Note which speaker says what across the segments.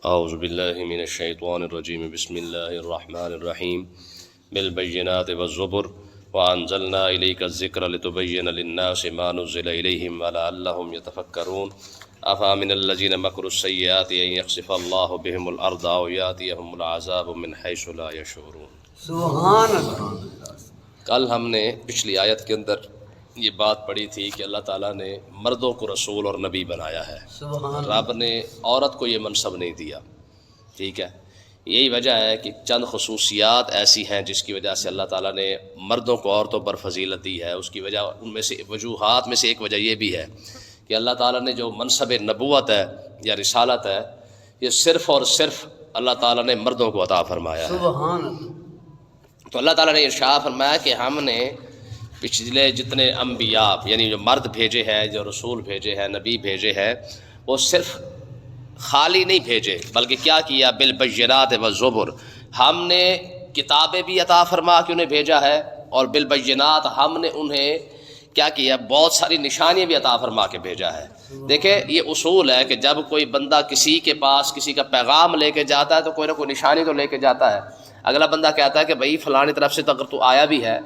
Speaker 1: اعوذ باللہ من الشیطان الرجیم بسم اللہ الرحمن الرحیم بالبینات والزبر وانزلنا الیک الذکر لتبین للناس ما نزل الیہم ولعلہم یتفکرون افامن الذین مکروا السیئات ان یخسف اللہ بہم الارض او یاتیہم العذاب من حیث لا یشعرون۔
Speaker 2: سبحان اللہ۔
Speaker 1: کل ہم نے پچھلی آیت کے اندر یہ بات پڑھی تھی کہ اللہ تعالیٰ نے مردوں کو رسول اور نبی بنایا ہے، رب نے عورت کو یہ منصب نہیں دیا، ٹھیک ہے۔ یہی وجہ ہے کہ چند خصوصیات ایسی ہیں جس کی وجہ سے اللہ تعالیٰ نے مردوں کو عورتوں پر فضیلت دی ہے۔ اس کی وجہ ان میں سے وجوہات میں سے ایک وجہ یہ بھی ہے کہ اللہ تعالیٰ نے جو منصب نبوت ہے یا رسالت ہے یہ صرف اور صرف اللہ تعالیٰ نے مردوں کو عطا فرمایا ہے۔
Speaker 2: سبحان اللہ۔
Speaker 1: تو اللہ تعالیٰ نے ارشاد فرمایا کہ ہم نے پچھلے جتنے انبیاء یعنی جو مرد بھیجے ہیں، جو رسول بھیجے ہیں، نبی بھیجے ہیں، وہ صرف خالی نہیں بھیجے بلکہ کیا کیا، بالبینات والزبر، ہم نے کتابیں بھی عطا فرما کے انہیں بھیجا ہے، اور بالبینات ہم نے انہیں کیا کیا، بہت ساری نشانیاں بھی عطا فرما کے بھیجا ہے۔ دیکھیں یہ اصول ہے کہ جب کوئی بندہ کسی کے پاس کسی کا پیغام لے کے جاتا ہے تو کوئی نہ کوئی نشانی تو لے کے جاتا ہے۔ اگلا بندہ کہتا ہے کہ بھائی فلانی طرف سے تو اگر تو آیا بھی ہے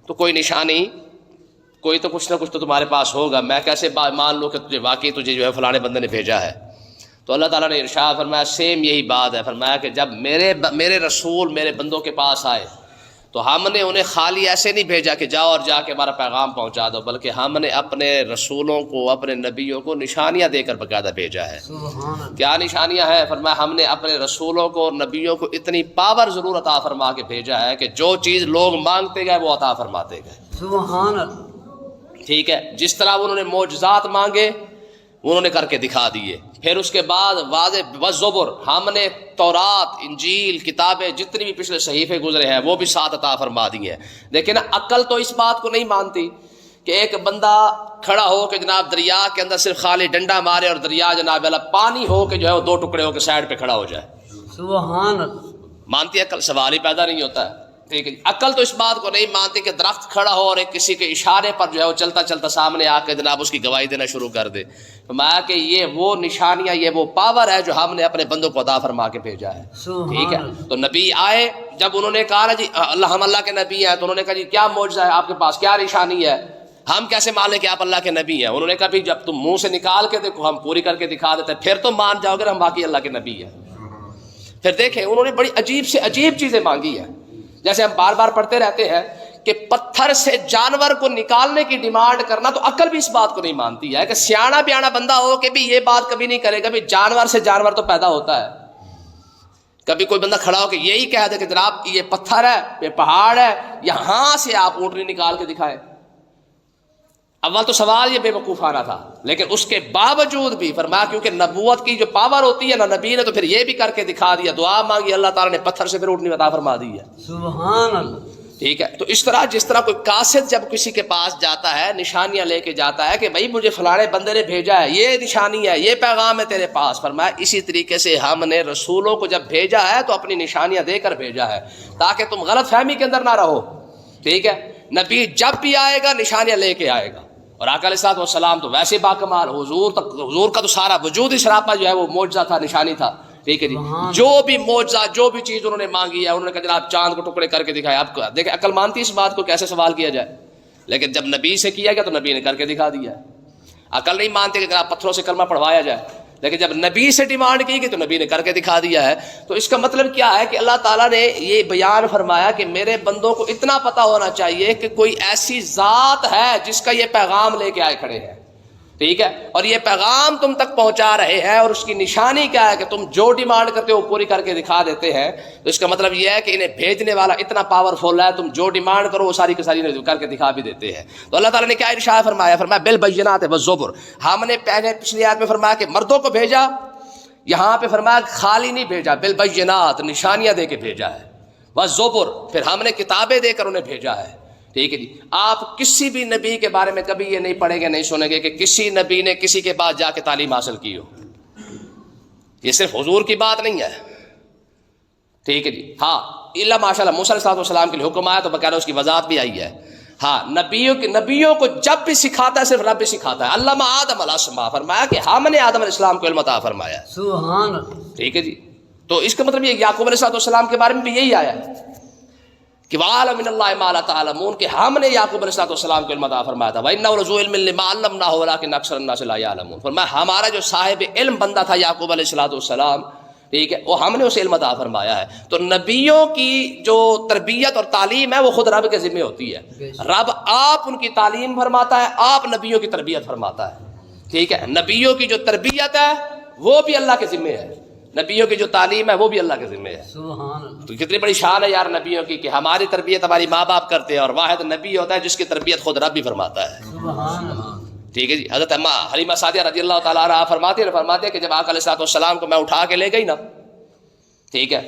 Speaker 1: تو کوئی نشانی، کوئی تو کچھ نہ کچھ تو تمہارے پاس ہوگا، میں کیسے مان لوں کہ تجھے واقعی تجھے جو ہے فلانے بندے نے بھیجا ہے۔ تو اللہ تعالیٰ نے ارشاد فرمایا سیم یہی بات ہے، فرمایا کہ جب میرے رسول میرے بندوں کے پاس آئے تو ہم نے انہیں خالی ایسے نہیں بھیجا کہ جاؤ اور جا کے ہمارا پیغام پہنچا دو، بلکہ ہم نے اپنے رسولوں کو، اپنے نبیوں کو نشانیاں دے کر باقاعدہ بھیجا ہے۔ کیا نشانیاں ہیں؟ فرمایا ہم نے اپنے رسولوں کو، نبیوں کو اتنی پاور ضرور عطا فرما کے بھیجا ہے کہ جو چیز لوگ مانگتے گئے وہ عطا فرماتے گئے۔
Speaker 2: سبحان اللہ۔
Speaker 1: ٹھیک ہے، جس طرح انہوں نے معجزات مانگے انہوں نے کر کے دکھا دیے۔ پھر اس کے بعد واضح والزبر، ہم نے تورات، انجیل، کتابیں جتنی بھی پچھلے صحیفے گزرے ہیں وہ بھی ساتھ عطا فرما دی ہیں۔ دیکھیں نا، عقل تو اس بات کو نہیں مانتی کہ ایک بندہ کھڑا ہو کے جناب دریا کے اندر صرف خالی ڈنڈا مارے اور دریا جناب اللہ پانی ہو کے جو ہے وہ دو ٹکڑے ہو کے سائڈ پہ کھڑا ہو جائے۔
Speaker 2: سبحان اللہ۔
Speaker 1: مانتی عقل؟ سوال ہی پیدا نہیں ہوتا ہے۔ ٹھیک ہے، عقل تو اس بات کو نہیں مانتی کہ درخت کھڑا ہو اور ایک کسی کے اشارے پر جو ہے وہ چلتا چلتا سامنے آ کے جناب اس کی گواہی دینا شروع کر دے۔ فرمایا کہ یہ وہ نشانیاں، یہ وہ پاور ہے جو ہم نے اپنے بندوں کو عطا فرما کے بھیجا ہے۔ ٹھیک ہے، تو نبی آئے، جب انہوں نے کہا جی ہم اللہ کے نبی ہیں، تو انہوں نے کہا جی کیا معجزہ ہے آپ کے پاس، کیا نشانی ہے، ہم کیسے مان لیں کہ آپ اللہ کے نبی ہیں؟ انہوں نے کہا بھی جب تم منہ سے نکال کے دیکھو ہم پوری کر کے دکھا دیتے ہیں، پھر تو مان جاؤ گے ہم باقی اللہ کے نبی ہیں۔ پھر دیکھیں انہوں نے بڑی عجیب سے عجیب چیزیں مانگی ہیں، جیسے ہم بار بار پڑھتے رہتے ہیں کہ پتھر سے جانور کو نکالنے کی ڈیمانڈ کرنا، تو عقل بھی اس بات کو نہیں مانتی ہے کہ سیاڑا بیانا بندہ ہو کہ بھی یہ بات کبھی نہیں کرے گا بھی جانور سے جانور تو پیدا ہوتا ہے۔ کبھی کوئی بندہ کھڑا ہو کہ یہی کہہ دے کہ جناب یہ پتھر ہے، یہ پہاڑ ہے، یہاں سے آپ اونٹنی نکال کے دکھائیں۔ اول تو سوال یہ بے وقوفانہ تھا، لیکن اس کے باوجود بھی فرمایا کیونکہ نبوت کی جو پاور ہوتی ہے نا، نبی نے تو پھر یہ بھی کر کے دکھا دیا، دعا مانگی اللہ تعالیٰ نے پتھر سے پھر اونٹنی عطا فرما دی ہے۔
Speaker 2: سبحان اللہ۔
Speaker 1: ٹھیک ہے، تو اس طرح جس طرح کوئی قاصد جب کسی کے پاس جاتا ہے نشانیاں لے کے جاتا ہے کہ بھائی مجھے فلانے بندے نے بھیجا ہے، یہ نشانی ہے، یہ پیغام ہے تیرے پاس، فرمایا اسی طریقے سے ہم نے رسولوں کو جب بھیجا ہے تو اپنی نشانیاں دے کر بھیجا ہے تاکہ تم غلط فہمی کے اندر نہ رہو۔ ٹھیک ہے، نبی جب بھی آئے گا نشانیاں لے کے آئے گا، اور آقا علیہ الصلوۃ والسلام تو ویسے باکمال، حضور کا تو سارا وجود ہی سراپا جو ہے وہ معجزہ تھا، نشانی تھا۔ ٹھیک ہے جی، جو بھی معجزہ، جو بھی چیز انہوں نے مانگی ہے، انہوں نے کہا جناب چاند کو ٹکڑے کر کے دکھایا۔ آپ دیکھیں عقل مانتی اس بات کو، کیسے سوال کیا جائے، لیکن جب نبی سے کیا گیا تو نبی نے کر کے دکھا دیا ہے۔ عقل نہیں مانتی کہ جناب پتھروں سے کلمہ پڑھوایا جائے، لیکن جب نبی سے ڈیمانڈ کی گئی تو نبی نے کر کے دکھا دیا ہے۔ تو اس کا مطلب کیا ہے کہ اللہ تعالیٰ نے یہ بیان فرمایا کہ میرے بندوں کو اتنا پتہ ہونا چاہیے کہ کوئی ایسی ذات ہے جس کا یہ پیغام لے کے آئے کھڑے ہیں۔ ٹھیک ہے، اور یہ پیغام تم تک پہنچا رہے ہیں، اور اس کی نشانی کیا ہے کہ تم جو ڈیمانڈ کرتے ہو پوری کر کے دکھا دیتے ہیں۔ تو اس کا مطلب یہ ہے کہ انہیں بھیجنے والا اتنا پاورفل ہے، تم جو ڈیمانڈ کرو وہ ساری کی ساری کر کے دکھا بھی دیتے ہیں۔ تو اللہ تعالیٰ نے کیا ارشاد فرمایا؟ فرمایا بالبینات والزبر، ہم نے پچھلی آیت میں فرمایا کہ مردوں کو بھیجا، یہاں پہ فرمایا خالی نہیں بھیجا، بالبینات نشانیاں دے کے بھیجا ہے، والزبر پھر ہم نے کتابیں دے کر انہیں بھیجا ہے۔ ٹھیک ہے جی، آپ کسی بھی نبی کے بارے میں کبھی یہ نہیں پڑھیں گے، نہیں سنیں گے کہ کسی نبی نے کسی کے پاس جا کے تعلیم حاصل کی ہو۔ یہ صرف حضور کی بات نہیں ہے۔ ٹھیک ہے جی، ہاں الا ماشاء اللہ موسیٰ علیہ السلام کے لیے حکم آیا تو باقاعدہ اس کی وضاحت بھی آئی ہے۔ ہاں نبیوں کو جب بھی سکھاتا ہے صرف رب ہی سکھاتا ہے. علامہ آدم الاسماء فرمایا کہ ہم نے آدم علیہ السلام کو علم عطا فرمایا.
Speaker 2: سبحان اللہ.
Speaker 1: ٹھیک ہے جی. تو اس کا مطلب یہ یعقوب علیہ السلام کے بارے میں بھی یہی آیا ہے کہ وَعَلَمَ مِنَ اللَّهِ مَا لَا تَعْلَمُونَ کہ ہم نے یعقوب علیہ السلام کو علم عطا فرمایا تھا. وَإِنَّهُ لَذُو عِلْمٍ لِّمَا عَلَّمْنَاهُ وَلَٰكِنَّ أَكْثَرَ النَّاسِ لَا يَعْلَمُونَ. فرمایا ہمارا جو صاحب علم بندہ تھا یعقوب علیہ السلام, ٹھیک ہے, وہ ہم نے اسے علم عطا فرمایا ہے. تو نبیوں کی جو تربیت اور تعلیم ہے وہ خود رب کے ذمہ ہوتی ہے. رب آپ ان کی تعلیم فرماتا ہے, آپ نبیوں کی تربیت فرماتا ہے. ٹھیک ہے, نبیوں کی جو تربیت ہے وہ بھی اللہ کے ذمہ ہے, نبیوں کی جو تعلیم ہے وہ بھی اللہ کے ذمہ ہے.
Speaker 2: سبحان اللہ.
Speaker 1: تو کتنی بڑی شان ہے یار نبیوں کی کہ ہماری تربیت ہماری ماں باپ کرتے ہیں, اور واحد نبی ہوتا ہے جس کی تربیت خود رب بھی فرماتا ہے.
Speaker 2: سبحان اللہ.
Speaker 1: ٹھیک ہے جی. حضرت حلیمہ سعدیہ رضی اللہ تعالیٰ عنہا فرماتے ہیں کہ جب آقا علیہ السلام کو میں اٹھا کے لے گئی نا, ٹھیک ہے,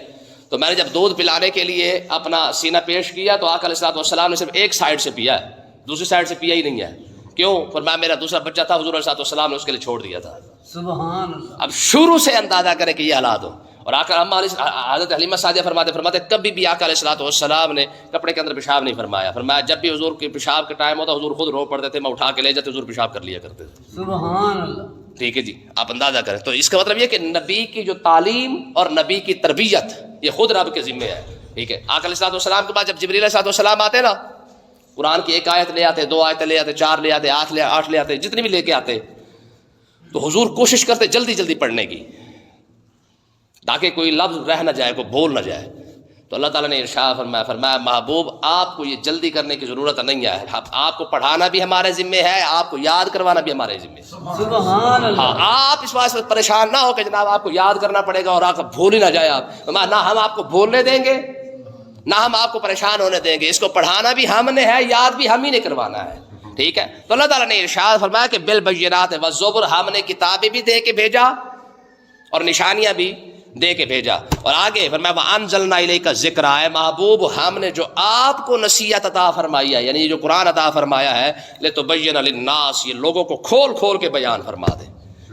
Speaker 1: تو میں نے جب دودھ پلانے کے لیے اپنا سینہ پیش کیا تو آقا علیہ السلام نے صرف ایک سائڈ سے پیا ہے, دوسری سائڈ سے پیا ہی نہیں ہے. کیوں؟ فرمایا میرا دوسرا بچہ تھا, حضور علیہ السلام نے اس کے لیے چھوڑ دیا تھا.
Speaker 2: سبحان اللہ.
Speaker 1: اب شروع سے اندازہ کریں کہ یہ حالات ہو. اور حضرت حلیمہ سعدیہ فرماتے کبھی بھی آقا علیہ السلام نے کپڑے کے اندر پیشاب نہیں فرمایا. فرمایا جب بھی حضور کے پیشاب کا ٹائم ہوتا حضور خود رو پڑتے تھے, میں اٹھا کے لے جاتے, حضور پیشاب کر لیا کرتے تھے.
Speaker 2: سبحان اللہ.
Speaker 1: ٹھیک ہے جی, آپ اندازہ کریں. تو اس کا مطلب یہ کہ نبی کی جو تعلیم اور نبی کی تربیت یہ خود رب کے ذمہ ہے. ٹھیک ہے, آقا علیہ السلام کے بعد جب جبریل علیہ السلام آتے نا, قرآن کی ایک آیت لے آتے, 2 آیتیں لے آتے, 4 لے آتے, 8 لے آتے, جتنی بھی لے کے آتے, تو حضور کوشش کرتے جلدی جلدی پڑھنے کی تاکہ کوئی لفظ رہ نہ جائے, کوئی بھول نہ جائے. تو اللہ تعالیٰ نے ارشاد فرمایا محبوب آپ کو یہ جلدی کرنے کی ضرورت نہیں ہے, آپ کو پڑھانا بھی ہمارے ذمہ ہے, آپ کو یاد کروانا بھی ہمارے ذمہ ہے.
Speaker 2: سبحان اللہ.
Speaker 1: ہاں, آپ اس بات سے پریشان نہ ہو کہ جناب آپ کو یاد کرنا پڑے گا اور آپ بھول ہی نہ جائے. آپ نہ ہم آپ کو بھولنے دیں گے نہ ہم آپ کو پریشان ہونے دیں گے. اس کو پڑھانا بھی ہم نے ہے, یاد بھی ہم ہی نے کروانا ہے. ٹھیک ہے, تو اللہ تعالیٰ نے ارشاد فرمایا کہ بالبینات والزبر, ہم نے کتابیں بھی دے کے بھیجا اور نشانیاں بھی دے کے بھیجا. اور آگے فرمایا وَأَنزَلْنَا إِلَيْكَ الذِّكْرَ, اے محبوب ہم نے جو آپ کو نصیحت عطا فرمائی ہے, یعنی جو قرآن عطا فرمایا ہے, لِتُبَيِّنَ لِلنَّاسِ, یہ لوگوں کو کھول کھول کے بیان فرما دے.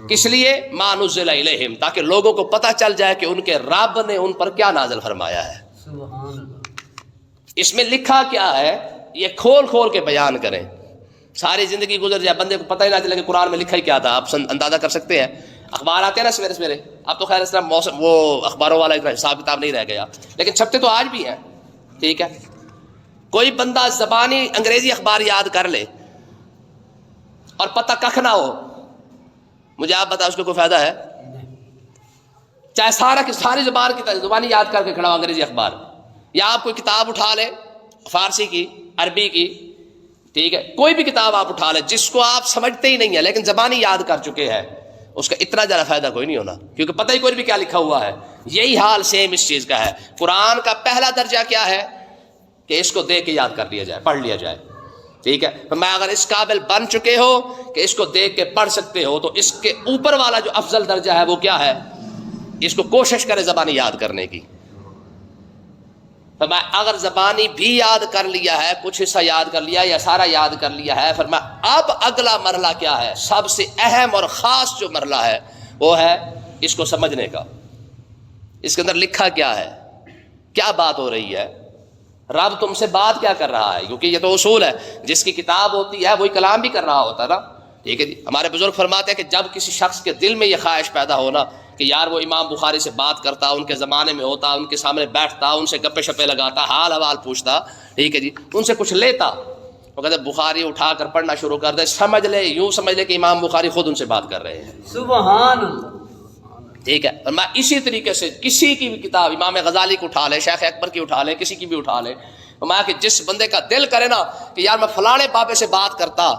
Speaker 1: کس لیے؟ مَا نُزِّلَ إِلَيْهِمْ, تاکہ لوگوں کو پتہ چل جائے کہ ان کے رب نے ان پر کیا نازل فرمایا ہے.
Speaker 2: سبحان اللہ.
Speaker 1: اس میں لکھا کیا ہے یہ کھول کھول کے بیان کریں. ساری زندگی گزر جائے بندے کو پتہ ہی نہ چلے کہ قرآن میں لکھا ہی کیا تھا. آپ اندازہ کر سکتے ہیں, اخبار آتے ہیں نا سویرے سویرے, اب تو خیر اس طرح موسم وہ اخباروں والا حساب کتاب نہیں رہ گیا, لیکن چھپتے تو آج بھی ہیں. ٹھیک ہے, کوئی بندہ زبانی انگریزی اخبار یاد کر لے اور پتہ کخ نہ ہو, مجھے آپ بتا اس کو کوئی فائدہ ہے؟ چاہے ساری زبان کی زبانی یاد کر کے کھڑا ہو انگریزی اخبار, یا آپ کوئی کتاب اٹھا لے فارسی کی, عربی کی, ٹھیک ہے, کوئی بھی کتاب آپ اٹھا لیں جس کو آپ سمجھتے ہی نہیں ہیں لیکن زبانی یاد کر چکے ہیں, اس کا اتنا زیادہ فائدہ کوئی نہیں ہونا, کیونکہ پتہ ہی کوئی بھی کیا لکھا ہوا ہے. یہی حال سیم اس چیز کا ہے. قرآن کا پہلا درجہ کیا ہے کہ اس کو دیکھ کے یاد کر لیا جائے, پڑھ لیا جائے. ٹھیک ہے, میں اگر اس قابل بن چکے ہو کہ اس کو دیکھ کے پڑھ سکتے ہو, تو اس کے اوپر والا جو افضل درجہ ہے وہ کیا ہے, اس کو کوشش کرے زبانی یاد کرنے کی. فرمایا اگر زبانی بھی یاد کر لیا ہے, کچھ حصہ یاد کر لیا یا سارا یاد کر لیا ہے, فرمایا اب اگلا مرحلہ کیا ہے, سب سے اہم اور خاص جو مرحلہ ہے وہ ہے اس کو سمجھنے کا. اس کے اندر لکھا کیا ہے, کیا بات ہو رہی ہے, رب تم سے بات کیا کر رہا ہے, کیونکہ یہ تو اصول ہے, جس کی کتاب ہوتی ہے وہی کلام بھی کر رہا ہوتا ہے نا. ٹھیک ہے جی, ہمارے بزرگ فرماتے ہیں کہ جب کسی شخص کے دل میں یہ خواہش پیدا ہونا کہ یار وہ امام بخاری سے بات کرتا, ان کے زمانے میں ہوتا, ان کے سامنے بیٹھتا, ان سے گپے شپے لگاتا, حال حوال پوچھتا, ٹھیک ہے جی, ان سے کچھ لیتا, وہ کہتے بخاری اٹھا کر پڑھنا شروع کر دے, سمجھ لے, یوں سمجھ لے کہ امام بخاری خود ان سے بات کر رہے ہیں.
Speaker 2: سبحان اللہ.
Speaker 1: ٹھیک ہے, اور میں اسی طریقے سے کسی کی بھی کتاب, امام غزالی کی اٹھا لے, شیخ اکبر کی اٹھا لے, کسی کی بھی اٹھا لے, میں کہ جس بندے کا دل کرے نا کہ یار میں فلانے بابے سے بات کرتا,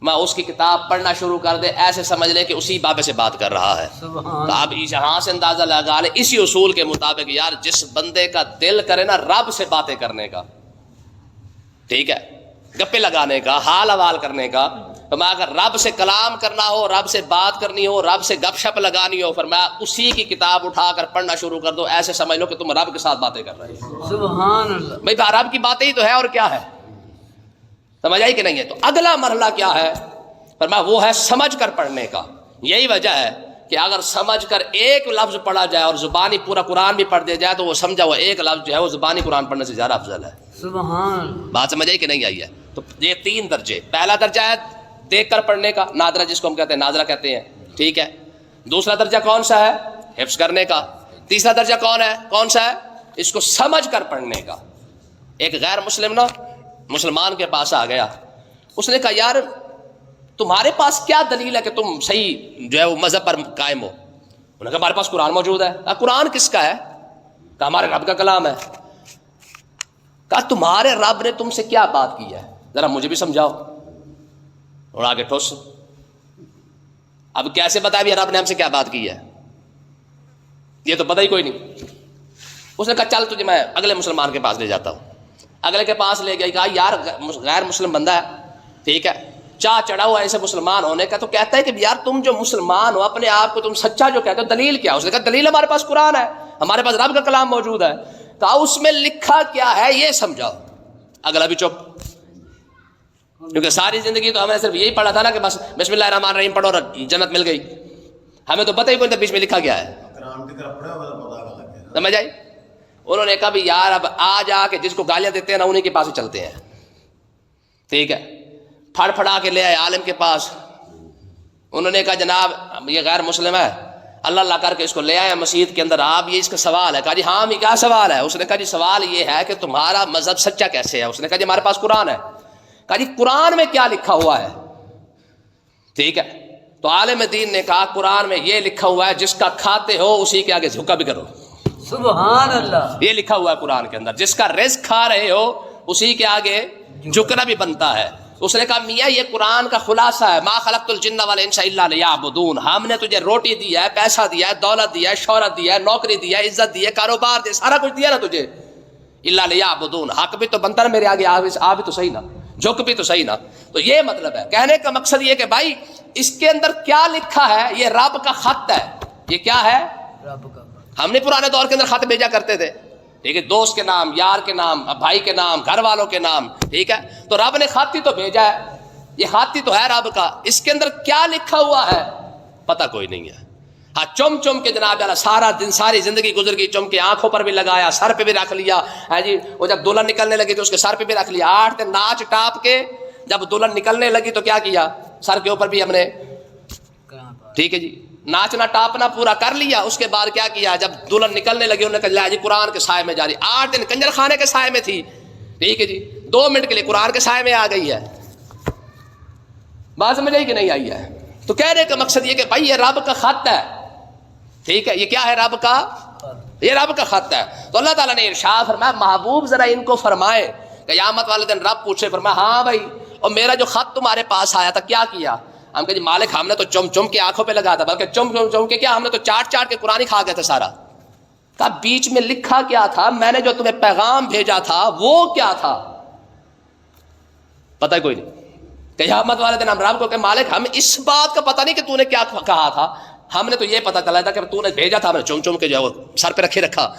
Speaker 1: میں اس کی کتاب پڑھنا شروع کر دے, ایسے سمجھ لے کہ اسی بابے سے بات کر رہا ہے. تو آپ یہاں سے اندازہ لگا لیں اسی اصول کے مطابق, یار جس بندے کا دل کرے نا رب سے باتیں کرنے کا, ٹھیک ہے, گپے لگانے کا, حال حوال کرنے کا, تو میں اگر رب سے کلام کرنا ہو, رب سے بات کرنی ہو, رب سے گپ شپ لگانی ہو, پھر میں اسی کی کتاب اٹھا کر پڑھنا شروع کر دو, ایسے سمجھ لو کہ تم رب کے ساتھ باتیں کر رہے ہو.
Speaker 2: سبحان اللہ.
Speaker 1: بھائی رب کی باتیں ہی تو ہے, اور کیا ہے, سمجھ آئی کہ نہیں ہے. تو اگلا مرحلہ کیا ہے, فرمایا وہ ہے سمجھ کر پڑھنے کا. یہی وجہ ہے کہ اگر سمجھ کر ایک لفظ پڑھا جائے اور زبانی پورا قرآن بھی پڑھ دیا جائے تو وہ سمجھا ہوا ایک لفظ جو ہے وہ زبانی قرآن پڑھنے سے زیادہ افضل ہے.
Speaker 2: سبحان.
Speaker 1: بات سمجھ آئی کہ نہیں آئی ہے؟ تو یہ 3 درجے. پہلا درجہ ہے دیکھ کر پڑھنے کا، نادرہ جس کو ہم کہتے ہیں، ناظرہ کہتے ہیں، ٹھیک ہے. دوسرا درجہ کون سا ہے؟ حفظ کرنے کا. تیسرا درجہ کون سا ہے؟ اس کو سمجھ کر پڑھنے کا. ایک غیر مسلم نا مسلمان کے پاس آ گیا، اس نے کہا یار تمہارے پاس کیا دلیل ہے کہ تم صحیح جو ہے وہ مذہب پر قائم ہو؟ انہوں نے کہا ہمارے پاس قرآن موجود ہے. کہا قرآن کس کا ہے؟ کہا ہمارے رب کا کلام ہے. کہا تمہارے رب نے تم سے کیا بات کی ہے، ذرا مجھے بھی سمجھاؤ. اور آگے ٹھوس. اب کیسے بتایا بھی رب نے ہم سے کیا بات کی ہے؟ یہ تو پتہ ہی کوئی نہیں. اس نے کہا چل تجھے میں اگلے مسلمان کے پاس لے جاتا ہوں. اگلے کے پاس لے گیا. کہا یار غیر مسلم بندہ ہے، ٹھیک ہے، چاہ چڑھا ہوا ایسے مسلمان ہونے کا، تو کہتا ہے کہ یار تم جو مسلمان ہو اپنے آپ کو تم سچا جو کہتے ہو دلیل کیا؟ اس نے کہا دلیل ہمارے پاس قرآن ہے، ہمارے پاس رب کا کلام موجود ہے. کہا اس میں لکھا کیا ہے یہ سمجھاؤ. اگلا بھی چپ، کیونکہ ساری زندگی تو ہمیں صرف یہی پڑھا تھا نا کہ بس بسم اللہ الرحمن الرحیم پڑھو اور جنت مل گئی. ہمیں تو پتہ ہی کوئی نہیں بیچ میں لکھا کیا ہے. سمجھ آئی؟ انہوں نے کہا بھی یار اب آ جا کے جس کو گالیاں دیتے ہیں نا انہیں کے پاس ہی چلتے ہیں، ٹھیک ہے. پھڑ پھڑا کے لے آئے عالم کے پاس. انہوں نے کہا جناب یہ غیر مسلم ہے، اللہ اللہ کر کے اس کو لے آئے مسجد کے اندر. آپ یہ اس کا سوال ہے. کہا جی ہاں یہ کیا سوال ہے؟ اس نے کہا جی سوال یہ ہے کہ تمہارا مذہب سچا کیسے ہے؟ اس نے کہا جی ہمارے پاس قرآن ہے. کہا جی قرآن میں کیا لکھا ہوا ہے؟ ٹھیک ہے. تو عالم دین نے کہا قرآن میں یہ لکھا ہوا ہے جس کا کھاتے ہو اسی کے آگے جھکا بھی کرو.
Speaker 2: سبحان اللہ.
Speaker 1: یہ لکھا ہوا ہے قرآن کے اندر، جس کا رزق کھا رہے ہو اسی کے آگے جھکنا بھی بنتا ہے. اس نے کہا میاں یہ قرآن کا خلاصہ ہے، ما خلقت الجن والانس الا لیعبدون. ہم نے تجھے روٹی دی ہے، پیسہ دیا ہے، دولت دیا ہے، شہرت دیا ہے، نوکری دیا ہے، عزت دی ہے، کاروبار دیا، سارا کچھ دیا نا تجھے. الا لیعبدون، حق بھی تو بنتا نا میرے آگے آ بھی تو صحیح نا، جھک بھی تو صحیح نا. تو یہ مطلب ہے کہنے کا مقصد یہ کہ بھائی اس کے اندر کیا لکھا ہے؟ یہ رب کا خط ہے. یہ کیا ہے؟
Speaker 2: رب کا.
Speaker 1: ہم نے پرانے دور کے اندر خط بھیجا کرتے تھے، ٹھیک ہے، دوست کے نام، یار کے نام، بھائی کے نام، گھر والوں کے نام، ٹھیک ہے. تو رب نے خط ہی تو بھیجا ہے، یہ خط ہی تو ہے رب کا. اس کے اندر کیا لکھا ہوا ہے پتہ کوئی نہیں ہے. ہاں چم چم کے جناب والا سارا دن ساری زندگی گزر گئی، چم کے آنکھوں پر بھی لگایا، سر پہ بھی رکھ لیا ہے جی. وہ جب دلہن نکلنے لگی تو اس کے سر پہ بھی رکھ لیا. 8 دن ناچ ٹاپ کے جب دلہن نکلنے لگی تو کیا کیا؟ سر کے اوپر بھی ہم نے، ٹھیک ہے جی، ناچنا ٹاپنا پورا کر لیا. اس کے بعد کیا کیا؟ جب دلہن نکلنے لگی انہوں نے کہا جی قرآن کے سائے میں جاری. 8 دن کنجر خانے کے سائے میں تھی، ٹھیک ہے جی، 2 منٹ کے لیے قرآن کے سائے میں آ گئی ہے. بات سمجھ آئی کہ نہیں آئی ہے؟ تو کہنے کا مقصد یہ کہ بھائی یہ رب کا خط ہے، ٹھیک ہے. یہ کیا ہے؟ رب کا، یہ رب کا خط ہے. تو اللہ تعالیٰ نے ارشاد فرمایا محبوب ذرا ان کو فرمائے قیامت والے دن رب پوچھے، فرمایا ہاں بھائی اور میرا جو خط تمہارے پاس آیا تھا کیا کیا؟ ہم کہا جی مالک ہم نے تو چم چم کے آنکھوں پہ لگا تھا، بلکہ چم چم چم کے کیا ہم نے تو چاٹ چاٹ کے قرآن ہی کھا گیا تھا سارا. کہا بیچ میں لکھا کیا تھا؟ میں نے جو تمہیں پیغام بھیجا تھا وہ کیا تھا؟ پتہ کوئی نہیں. قیامت والے دن ہم رب کو کہ مالک ہم اس بات کا پتہ نہیں کہ تو نے کیا کہا تھا، ہم نے تو یہ پتہ چلا تھا کہ تو نے بھیجا تھا، ہم نے چم چم کے جو ہے وہ سر پہ رکھا.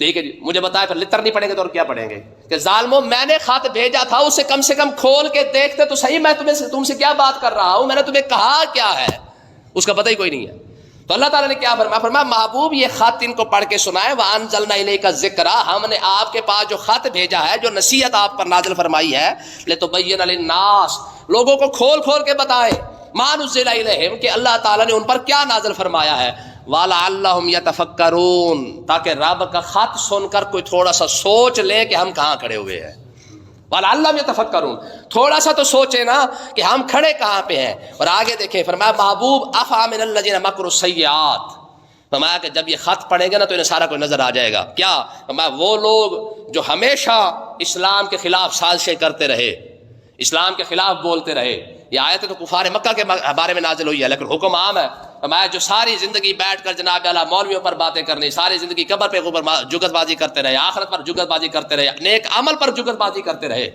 Speaker 1: ٹھیک ہے جی، مجھے بتایا پھر لتر نہیں پڑیں گے تو اور کیا پڑھیں گے کہ ظالموں میں نے خط بھیجا تھا اسے کم سے کم کھول کے دیکھتے تو صحیح، میں تم سے کیا بات کر رہا ہوں، میں نے تمہیں کہا کیا ہے، اس کا پتہ ہی کوئی نہیں ہے. تو اللہ تعالیٰ نے کیا فرمایا محبوب یہ خط ان کو پڑھ کے سنائے. وَأَنزَلْنَا إِلَيْكَ الذِّكْرَ، ہم نے آپ کے پاس جو خط بھیجا ہے، جو نصیحت آپ پر نازل فرمائی ہے، لِتُبَيِّنَ لِلنَّاسِ، لوگوں کو کھول کھول کے بتائے، مَا نُزِّلَ إِلَيْهِمْ، کہ اللہ تعالیٰ نے ان پر کیا نازل فرمایا ہے. وَلَعَلَّهُمْ يَتَفَكَّرُونَ، تاکہ رب کا خط سن کر کوئی تھوڑا سا سوچ لے کہ ہم کہاں کھڑے ہوئے ہیں. وَلَعَلَّهُمْ يَتَفَكَّرُونَ، تھوڑا سا تو سوچے نا کہ ہم کھڑے کہاں پہ ہیں. اور آگے دیکھیں فرمایا محبوب أَفَأَمِنَ الَّذِينَ مَكَرُوا السَّيِّئَاتِ، فرمایا کہ جب یہ خط پڑھیں گے نا تو انہیں سارا کوئی نظر آ جائے گا. کیا؟ فرمایا وہ لوگ جو ہمیشہ اسلام کے خلاف سازشیں کرتے رہے، اسلام کے خلاف بولتے رہے. یہ آیت تو کفار مکہ کے بارے میں نازل ہوئی ہے، لیکن حکم عام ہے. فرمایا جو ساری زندگی بیٹھ کر جناب اعلیٰ مولویوں پر باتیں کرنی، ساری زندگی قبر پہ جگت بازی کرتے رہے، آخرت پر جگت بازی کرتے رہے، نیک عمل پر جگت بازی کرتے رہے.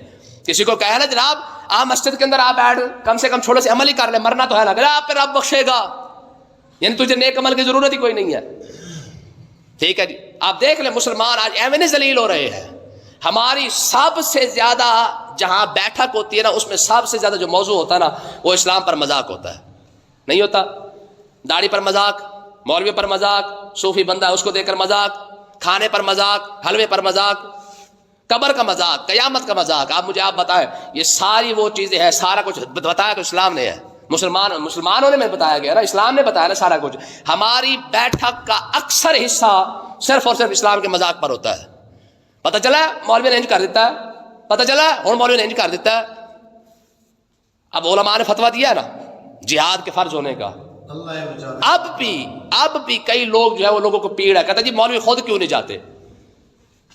Speaker 1: کسی کو کہے نا جناب آپ مسجد کے اندر آپ بیٹھ کم سے کم چھوٹے سے عمل ہی کر لے، مرنا تو ہے نا، آپ پہ رب بخشے گا، یعنی تجھے نیک عمل کی ضرورت ہی کوئی نہیں ہے. ٹھیک ہے جی، آپ دیکھ لیں مسلمان آج ایویں ذلیل ہو رہے ہیں. ہماری سب سے زیادہ جہاں بیٹھک ہوتی ہے نا اس میں سب سے زیادہ جو موضوع ہوتا ہے نا وہ اسلام پر مذاق ہوتا ہے. نہیں ہوتا؟ داڑھی پر مذاق، مولوی پر مذاق، صوفی بندہ اس کو دیکھ کر مذاق، کھانے پر مذاق، حلوے پر مذاق. قبر کا مذاق، قیامت کا مذاق. آپ بتائیں یہ ساری وہ چیزیں ہیں، سارا کچھ بتایا تو اسلام نے ہے، مسلمانوں نے بتایا گیا نا، اسلام نے بتایا نا سارا کچھ. ہماری بیٹھک کا اکثر حصہ صرف اور صرف اسلام کے مذاق پر ہوتا ہے. پتہ چلا مولوی نے انج کر دیتا ہے، پتہ چلا اور مولوی نے انج کر دیتا ہے. اب علماء نے فتویٰ دیا ہے نا جہاد کے فرض ہونے کا. اب بھی کئی لوگ جو ہے وہ لوگوں کو پیڑ ہے، کہتا جی مولوی خود کیوں نہیں جاتے.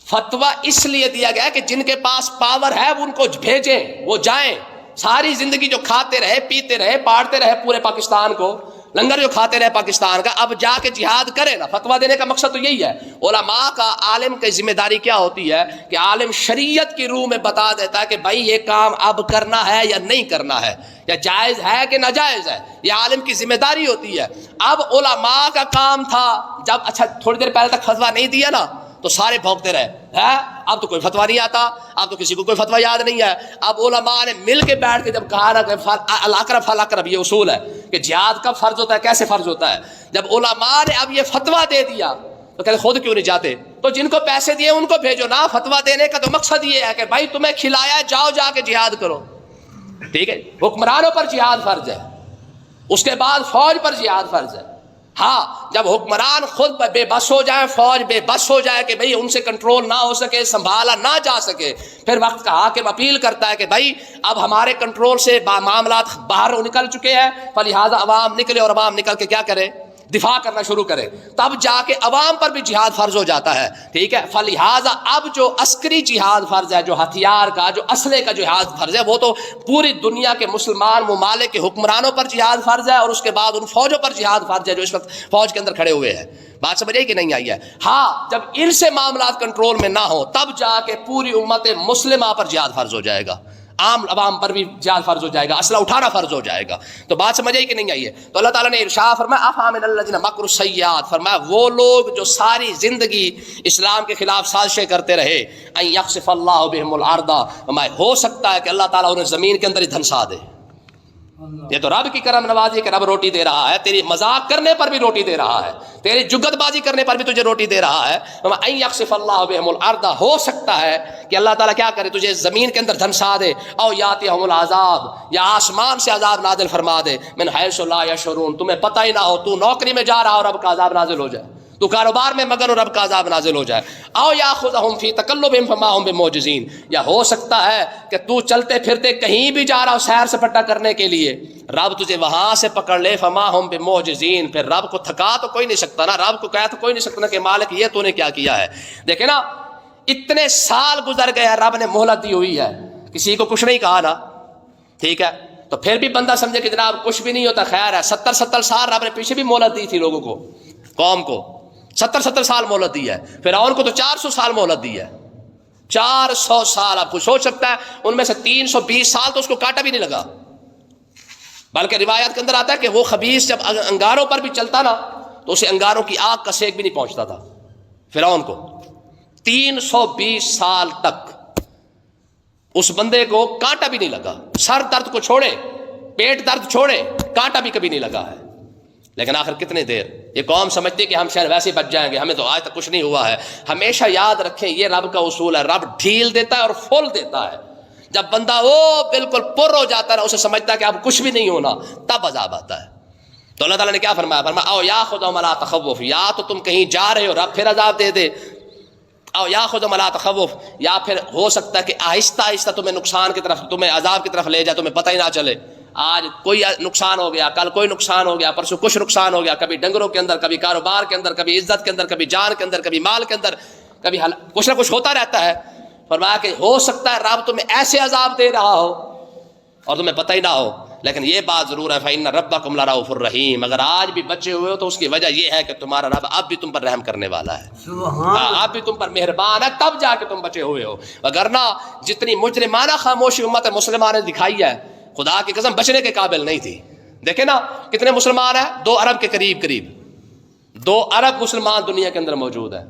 Speaker 1: فتویٰ اس لیے دیا گیا کہ جن کے پاس پاور ہے وہ ان کو بھیجیں، وہ جائیں. ساری زندگی جو کھاتے رہے پیتے رہے پاڑتے رہے پورے پاکستان کو، لنگر جو کھاتے رہے پاکستان کا، اب جا کے جہاد کرے نا. فتویٰ دینے کا مقصد تو یہی ہے. علماء کا، عالم کی ذمہ داری کیا ہوتی ہے کہ عالم شریعت کی روح میں بتا دیتا ہے کہ بھائی یہ کام اب کرنا ہے یا نہیں کرنا ہے، یا جائز ہے کہ ناجائز ہے. یہ عالم کی ذمہ داری ہوتی ہے. اب علماء کا کام تھا جب اچھا تھوڑی دیر پہلے تک فتویٰ نہیں دیا نا تو سارے بھونکتے رہے ہیں، اب تو کوئی فتویٰ نہیں آتا، اب تو کسی کو کوئی فتویٰ یاد نہیں ہے. اب علماء نے مل کے بیٹھ کے جب کہا نا کہ الاقرب فالاقرب، یہ اصول ہے کہ جہاد کب فرض ہوتا ہے، کیسے فرض ہوتا ہے. جب علماء نے اب یہ فتویٰ دے دیا تو کہتے خود کیوں نہیں جاتے. تو جن کو پیسے دیے ان کو بھیجو نا. فتویٰ دینے کا تو مقصد یہ ہے کہ بھائی تمہیں کھلایا ہے، جاؤ جا کے جہاد کرو. ٹھیک ہے، حکمرانوں پر جہاد فرض ہے، اس کے بعد فوج پر جہاد فرض ہے. ہاں جب حکمران خود بے بس ہو جائے، فوج بے بس ہو جائے کہ بھئی ان سے کنٹرول نہ ہو سکے، سنبھالا نہ جا سکے، پھر وقت کا حاکم اپیل کرتا ہے کہ بھئی اب ہمارے کنٹرول سے معاملات باہر نکل چکے ہیں، فلہذا عوام نکلے، اور عوام نکل کے کیا کرے، دفاع کرنا شروع کرے. تب جا کے عوام پر بھی جہاد فرض ہو جاتا ہے. ٹھیک ہے، فلہذا اب جو عسکری جہاد فرض ہے، جو ہتھیار کا، جو اسلحے کا جہاد فرض ہے، وہ تو پوری دنیا کے مسلمان ممالک کے حکمرانوں پر جہاد فرض ہے، اور اس کے بعد ان فوجوں پر جہاد فرض ہے جو اس وقت فوج کے اندر کھڑے ہوئے ہیں. بات سمجھ آئی کہ نہیں آئی ہے؟ ہاں جب ان سے معاملات کنٹرول میں نہ ہو تب جا کے پوری امت مسلمہ پر جہاد فرض ہو جائے گا، عام عوام پر بھی جہاد فرض ہو جائے گا، اسلحہ اٹھانا فرض ہو جائے گا. تو بات سمجھ آئی کہ نہیں آئی ہے؟ تو اللہ تعالیٰ نے ارشاد فرمایا افامن الذین مکروا السیئات، فرمایا وہ لوگ جو ساری زندگی اسلام کے خلاف سازشیں کرتے رہے، ان یخسف اللہ بہم الارض، فرمایا ہو سکتا ہے کہ اللہ تعالیٰ انہیں زمین کے اندر ہی دھنسا دے. یہ تو رب کی کرم نوازی کہ رب روٹی دے رہا ہے، تیری مذاق کرنے پر بھی روٹی دے رہا ہے، تیری جگت بازی کرنے پر بھی تجھے روٹی دے رہا ہے. ان یخسف اللہ بہم الارض، ہو سکتا ہے کہ اللہ تعالیٰ کیا کرے، تجھے زمین کے اندر دھنسا دے. او یاتیہم العذاب، یا آسمان سے عذاب نازل فرما دے، من حیث لا یشعرون، تمہیں پتہ ہی نہ ہو، تو نوکری میں جا رہا اور رب کا عذاب نازل ہو جائے، تو کاروبار میں مگن اور رب کا عذاب نازل ہو جائے. او یاخذہم فی تقلبہم فما ہم بمعجزین، یا ہو سکتا ہے کہ تو چلتے پھرتے کہیں بھی جا رہا ہو سیر سپاٹا کرنے کے لیے، رب تجھے وہاں سے پکڑ لے، فما ہم بمعجزین، پھر رب کو تھکا تو کوئی نہیں سکتا نا، رب کو کہا تو کوئی نہیں سکتا نا کہ مالک یہ تو نے کیا کیا ہے. دیکھیں نا اتنے سال گزر گئے، رب نے مہلت دی ہوئی ہے، کسی کو کچھ نہیں کہا نا. ٹھیک ہے، تو پھر بھی بندہ سمجھے کہ جناب کچھ بھی نہیں ہوتا، خیر ہے. 70 سال رب نے پیچھے بھی مہلت دی تھی لوگوں کو، قوم کو 70 سال مہلت دی ہے. فرعون کو تو 400 سال مہلت دی ہے، 400 سال. آپ کو سوچ سکتا ہے ان میں سے 320 سال تو اس کو کاٹا بھی نہیں لگا، بلکہ روایات کے اندر آتا ہے کہ وہ خبیث جب انگاروں پر بھی چلتا نا تو اسے انگاروں کی آگ کا سیک بھی نہیں پہنچتا تھا. فرعون کو 320 سال تک اس بندے کو کانٹا بھی نہیں لگا، سر درد کو چھوڑے، پیٹ درد چھوڑے، کانٹا بھی کبھی نہیں لگا ہے. لیکن آخر کتنے دیر یہ قوم سمجھتی کہ ہم شاید ویسے ہی بچ جائیں گے، ہمیں تو آج تک کچھ نہیں ہوا ہے. ہمیشہ یاد رکھیں یہ رب کا اصول ہے، رب ڈھیل دیتا ہے اور پھول دیتا ہے. جب بندہ وہ بالکل پر ہو جاتا ہے، اسے سمجھتا ہے کہ اب کچھ بھی نہیں ہونا، تب عذاب آتا ہے. تو اللہ تعالیٰ نے کیا فرمایا، فرمایا او یاخذہم لا تخوف، یا تو تم کہیں جا رہے ہو رب پھر عذاب دے دے، او یاخذہم لا تخوف، یا پھر ہو سکتا ہے کہ آہستہ آہستہ تمہیں نقصان کی طرف، تمہیں عذاب کی طرف لے جائے، تمہیں پتہ ہی نہ چلے. آج کوئی نقصان ہو گیا، کل کوئی نقصان ہو گیا، پرسوں کچھ نقصان ہو گیا، کبھی ڈنگروں کے اندر، کبھی کاروبار کے اندر، کبھی عزت کے اندر، کبھی جان کے اندر، کبھی مال کے اندر، کبھی کچھ نہ کچھ ہوتا رہتا ہے. فرمایا کہ ہو سکتا ہے رب تمہیں ایسے عذاب دے رہا ہو اور تمہیں پتہ ہی نہ ہو، لیکن یہ بات ضرور ہے فَإِنَّ رَبَّكُمْ لَرَءُوفٌ رَحِيمٌ، اگر آج بھی بچے ہوئے ہو تو اس کی وجہ یہ ہے کہ تمہارا رب اب بھی تم پر رحم کرنے والا ہے، اب بھی تم پر مہربان ہے، تب جا کے تم بچے ہوئے ہو. وگرنہ جتنی مجرمانہ خاموشی امت مسلمہ نے دکھائی ہے، خدا کی قسم بچنے کے قابل نہیں تھی. دیکھیں نا کتنے مسلمان ہیں، 2 ارب کے قریب 2 ارب مسلمان دنیا کے اندر موجود ہیں،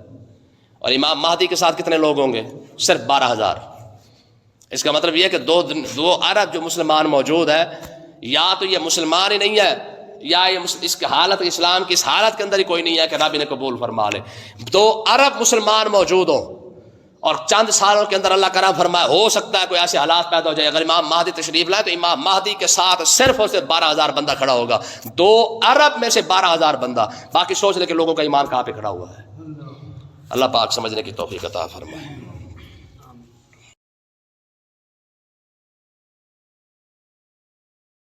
Speaker 1: اور امام مہدی کے ساتھ کتنے لوگ ہوں گے، صرف 12,000. اس کا مطلب یہ ہے کہ 2 ارب جو مسلمان موجود ہے، یا تو یہ مسلمان ہی نہیں ہے، یا یہ اس کی حالت، اسلام کی اس حالت کے اندر ہی کوئی نہیں ہے کہ رب انہیں قبول فرما لے. 2 ارب مسلمان موجود ہوں اور چند سالوں کے اندر اللہ کرم فرمائے ہو سکتا ہے کوئی ایسے حالات پیدا ہو جائے، اگر امام مہدی تشریف لائے تو امام مہدی کے ساتھ صرف اور صرف 12,000 بندہ کھڑا ہوگا، 2 ارب میں سے 12,000 بندہ، باقی سوچ لے کہ لوگوں کا ایمان کہاں پہ کھڑا ہوا ہے۔ اللہ پاک سمجھنے کی توفیق عطا فرمائے۔